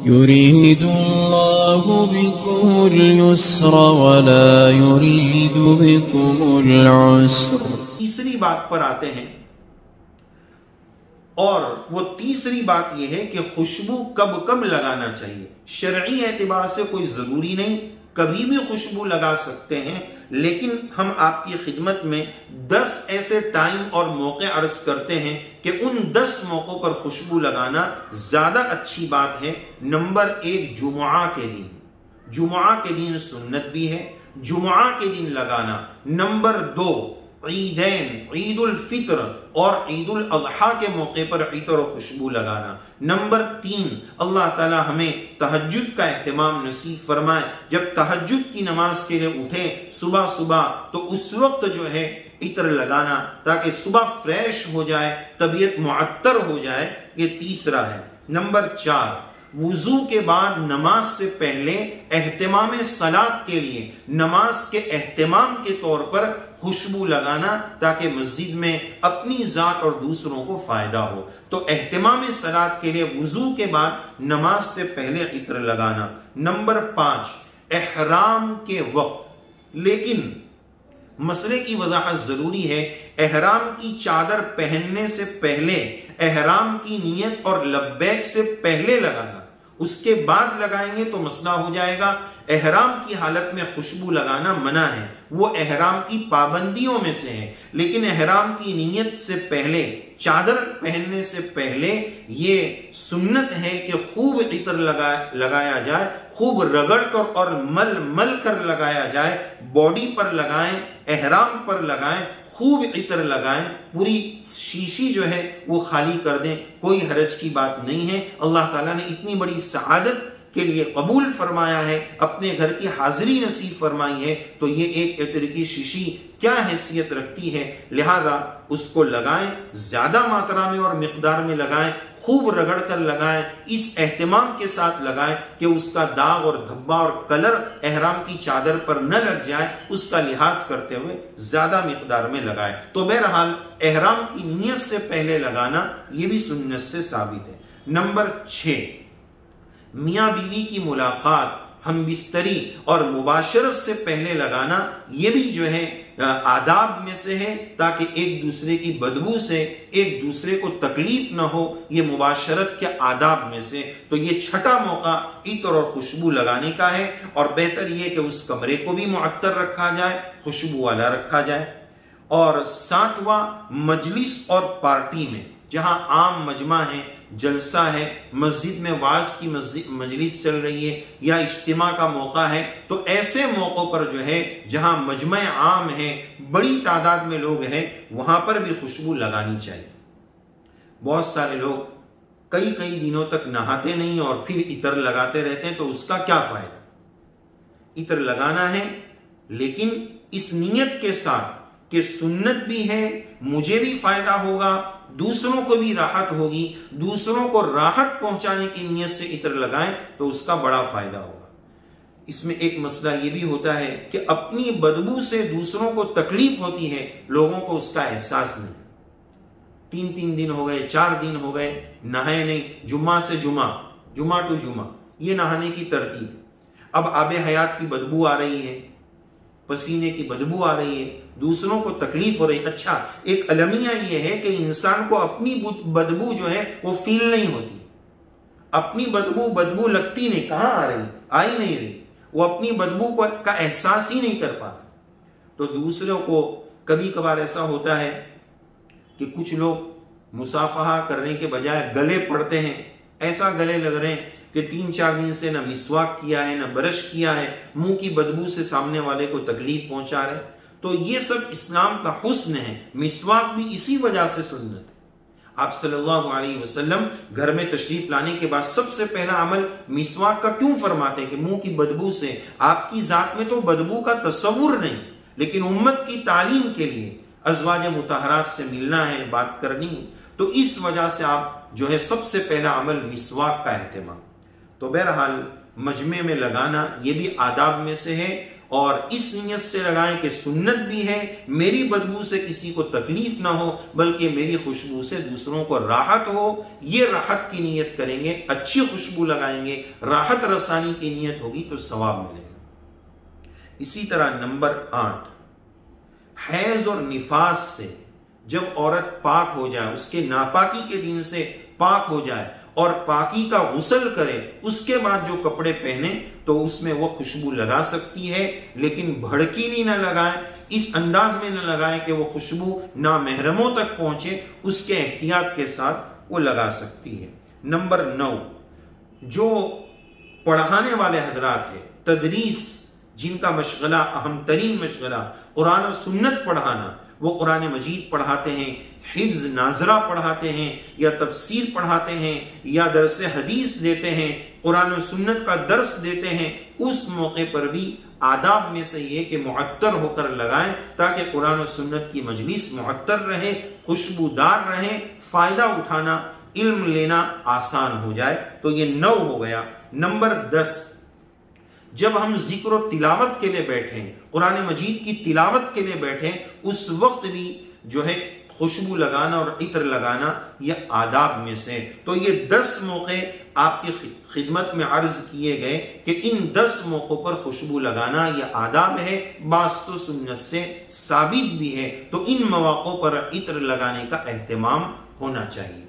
يريد الله بكم اليسر ولا يريد بكم العسر. تیسری بات پر آتے ہیں، اور وہ تیسری بات یہ ہے کہ خوشبو کب کب لگانا چاہیے. شرعی اعتبار سے کوئی ضروری نہیں، کبھی بھی خوشبو لگا سکتے ہیں، لیکن ہم آپ کی خدمت میں 10 ایسے ٹائم اور موقع عرض کرتے ہیں کہ ان 10 موقعوں پر خوشبو لگانا زیادہ اچھی بات ہے. نمبر 1 جمعہ کے دن، جمعہ کے دن سنت بھی ہے جمعہ کے دن لگانا. نمبر 2 عیدین، عید الفطر اور عید الاضحیٰ کے موقع پر عطر و خوشبو لگانا. نمبر 3 اللہ تعالی ہمیں تہجد کا اہتمام نصیب فرمائے. جب تہجد کی نماز کے لیے اٹھے صبح صبح تو اس وقت جو ہے عطر لگانا تاکہ صبح فریش ہو جائے، طبیعت معطر ہو جائے. یہ تیسرا ہے. نمبر 4 وضو کے بعد نماز سے پہلے اہتمام صلاۃ کے لیے، نماز کے اہتمام کے طور پر خوشبو لگانا تاکہ مسجد میں اپنی ذات اور دوسروں کو فائدہ ہو. تو اہتمام صلاۃ کے لیے وضو کے بعد نماز سے پہلے عطر لگانا. نمبر 5 احرام کے وقت، لیکن مسئلے کی وضاحت ضروری ہے. احرام کی چادر پہننے سے پہلے احرام کی نیت اور لبیک سے پہلے لگانا، اس کے بعد لگائیں گے تو مسئلہ ہو جائے گا. احرام کی حالت میں خوشبو لگانا منع ہے، وہ احرام کی پابندیوں میں سے ہے، لیکن احرام کی نیت سے پہلے، چادر پہننے سے پہلے یہ سنت ہے کہ خوب عطر لگایا جائے، خوب رگڑ کر اور مل کر لگایا جائے. باڈی پر لگائیں، احرام پر لگائیں، خوب عطر لگائیں، پوری شیشی جو ہے وہ خالی کر دیں، کوئی حرج کی بات نہیں ہے. اللہ تعالیٰ نے اتنی بڑی سعادت کے لیے قبول فرمایا ہے، اپنے گھر کی حاضری نصیب فرمائی ہے، تو یہ ایک عطر کی شیشی کیا حیثیت رکھتی ہے. لہذا اس کو لگائیں، زیادہ ماترا میں اور مقدار میں لگائیں، خوب رگڑ کر لگائیں، اس اہتمام کے ساتھ لگائیں کہ اس کا داغ اور دھبا اور کلر احرام کی چادر پر نہ لگ جائے، اس کا لحاظ کرتے ہوئے زیادہ مقدار میں لگائیں. تو بہرحال احرام کی نیت سے پہلے لگانا یہ بھی سنت سے ثابت ہے. نمبر 6 میاں بیوی کی ملاقات، ہم بستری اور مباشرت سے پہلے لگانا، یہ بھی جو ہے آداب میں سے ہے تاکہ ایک دوسرے کی بدبو سے ایک دوسرے کو تکلیف نہ ہو. یہ مباشرت کے آداب میں سے. تو یہ چھٹا موقع عطر اور خوشبو لگانے کا ہے، اور بہتر یہ کہ اس کمرے کو بھی معطر رکھا جائے، خوشبو والا رکھا جائے. اور 7واں مجلس اور پارٹی میں، جہاں عام مجمع ہے، جلسہ ہے، مسجد میں واعظ کی مجلس چل رہی ہے یا اجتماع کا موقع ہے، تو ایسے موقعوں پر جو ہے جہاں مجمع عام ہے، بڑی تعداد میں لوگ ہیں، وہاں پر بھی خوشبو لگانی چاہیے. بہت سارے لوگ کئی دنوں تک نہاتے نہیں اور پھر عطر لگاتے رہتے ہیں، تو اس کا کیا فائدہ. عطر لگانا ہے لیکن اس نیت کے ساتھ کہ سنت بھی ہے، مجھے بھی فائدہ ہوگا، دوسروں کو بھی راحت ہوگی، دوسروں کو راحت پہنچانے کی نیت سے عطر لگائیں تو اس کا بڑا فائدہ ہوگا. اس میں ایک مسئلہ یہ بھی ہوتا ہے کہ اپنی بدبو سے دوسروں کو تکلیف ہوتی ہے، لوگوں کو اس کا احساس نہیں. 3 دن ہو گئے، 4 دن ہو گئے، نہائے نہیں، جمعہ سے جمعہ ٹو جمعہ، یہ نہانے کی ترتیب. اب آب حیات کی بدبو آ رہی ہے، پسینے کی بدبو آ رہی ہے، دوسروں کو تکلیف ہو رہی. اچھا، ایک المیہ یہ ہے کہ انسان کو اپنی بدبو جو ہے وہ فیل نہیں ہوتی، اپنی بدبو لگتی نہیں، کہاں آ رہی، آئی نہیں رہی، وہ اپنی بدبو کا احساس ہی نہیں کر پاتا. تو دوسروں کو کبھی کبھار ایسا ہوتا ہے کہ کچھ لوگ مصافحہ کرنے کے بجائے گلے پڑتے ہیں، ایسا گلے لگ رہے ہیں کہ 3-4 دن سے نہ مسواک کیا ہے، نہ برش کیا ہے، منہ کی بدبو سے سامنے والے کو تکلیف پہنچا رہے. تو یہ سب اسلام کا حسن ہے. مسواک بھی اسی وجہ سے سنت ہے. آپ صلی اللہ علیہ وسلم گھر میں تشریف لانے کے بعد سب سے پہلا عمل مسواک کا کیوں فرماتے ہیں کہ منہ کی بدبو سے، آپ کی ذات میں تو بدبو کا تصور نہیں، لیکن امت کی تعلیم کے لیے ازواج مطہرات سے ملنا ہے، بات کرنی ہے، تو اس وجہ سے آپ جو ہے سب سے پہلا عمل مسواک کا اہتمام. تو بہرحال مجمع میں لگانا یہ بھی آداب میں سے ہے، اور اس نیت سے لگائیں کہ سنت بھی ہے، میری بدبو سے کسی کو تکلیف نہ ہو بلکہ میری خوشبو سے دوسروں کو راحت ہو۔ یہ راحت کی نیت کریں گے، اچھی خوشبو لگائیں گے، راحت رسانی کی نیت ہوگی تو ثواب ملے گا۔ اسی طرح نمبر 8، حیض اور نفاس سے جب عورت پاک ہو جائے، اس کے ناپاکی کے دن سے پاک ہو جائے اور پاکی کا غسل کرے، اس کے بعد جو کپڑے پہنے تو اس میں وہ خوشبو لگا سکتی ہے، لیکن بھڑکیلی نہ لگائیں، اس انداز میں نہ لگائیں کہ وہ خوشبو نامحرموں تک پہنچے، اس کے احتیاط کے ساتھ وہ لگا سکتی ہے۔ نمبر 9، جو پڑھانے والے حضرات ہیں، تدریس، جن کا مشغلہ اہم ترین مشغلہ قرآن و سنت پڑھانا، وہ قرآن مجید پڑھاتے ہیں، حفظ ناظرہ پڑھاتے ہیں، یا تفسیر پڑھاتے ہیں، یا درس حدیث دیتے ہیں، قرآن و سنت کا درس دیتے ہیں، اس موقع پر بھی آداب میں سے یہ کہ معطر ہو کر لگائیں تاکہ قرآن و سنت کی مجلس معطر رہے، خوشبودار رہے، فائدہ اٹھانا، علم لینا آسان ہو جائے۔ تو یہ 9 ہو گیا۔ نمبر 10، جب ہم ذکر و تلاوت کے لیے بیٹھیں، قرآن مجید کی تلاوت کے لیے بیٹھیں، اس وقت بھی جو ہے خوشبو لگانا اور عطر لگانا یہ آداب میں سے۔ تو یہ 10 موقع آپ کی خدمت میں عرض کیے گئے کہ ان 10 موقعوں پر خوشبو لگانا یہ آداب ہے، بعض تو سنت سے ثابت بھی ہے، تو ان مواقعوں پر عطر لگانے کا اہتمام ہونا چاہیے۔